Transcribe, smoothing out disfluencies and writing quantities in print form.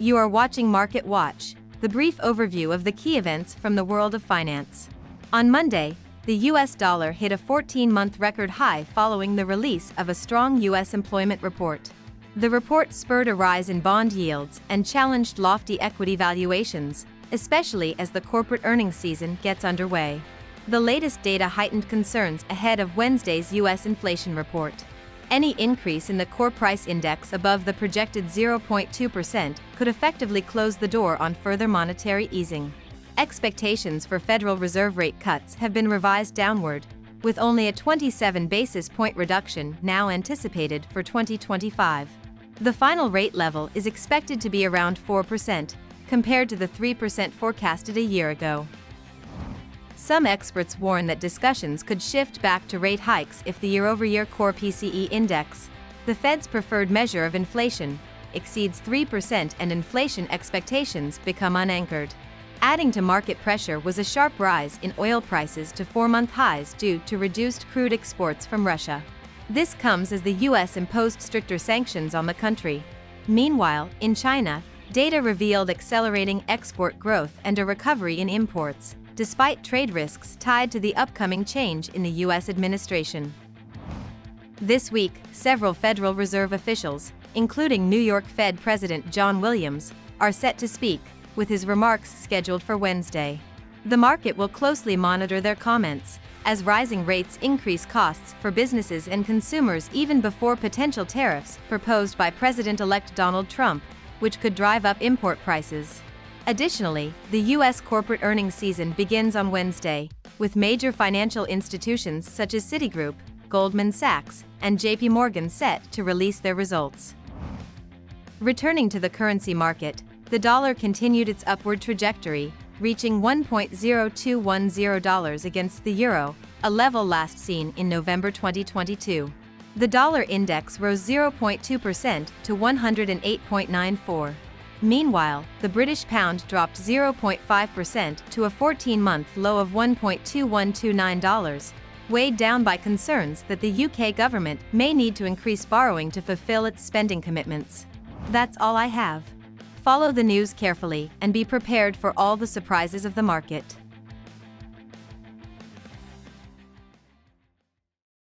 You are watching Market Watch, the brief overview of the key events from the world of finance. On Monday, the US dollar hit a 14-month record high following the release of a strong US employment report. The report spurred a rise in bond yields and challenged lofty equity valuations, especially as the corporate earnings season gets underway. The latest data heightened concerns ahead of Wednesday's US inflation report. Any increase in the core price index above the projected 0.2% could effectively close the door on further monetary easing. Expectations for Federal Reserve rate cuts have been revised downward, with only a 27 basis point reduction now anticipated for 2025. The final rate level is expected to be around 4%, compared to the 3% forecasted a year ago. Some experts warn that discussions could shift back to rate hikes if the year-over-year core PCE index, the Fed's preferred measure of inflation, exceeds 3% and inflation expectations become unanchored. Adding to market pressure was a sharp rise in oil prices to 4-month highs due to reduced crude exports from Russia. This comes as the US imposed stricter sanctions on the country. Meanwhile, in China, data revealed accelerating export growth and a recovery in imports, despite trade risks tied to the upcoming change in the US administration. This week, several Federal Reserve officials, including New York Fed President John Williams, are set to speak, with his remarks scheduled for Wednesday. The market will closely monitor their comments, as rising rates increase costs for businesses and consumers even before potential tariffs proposed by President-elect Donald Trump, which could drive up import prices. Additionally, the U.S. corporate earnings season begins on Wednesday, with major financial institutions such as Citigroup, Goldman Sachs, and JP Morgan set to release their results. Returning to the currency market, the dollar continued its upward trajectory, reaching $1.0210 against the euro, a level last seen in November 2022. The dollar index rose 0.2% to 108.94. Meanwhile, the British pound dropped 0.5% to a 14-month low of $1.2129, weighed down by concerns that the UK government may need to increase borrowing to fulfill its spending commitments. That's all I have. Follow the news carefully and be prepared for all the surprises of the market.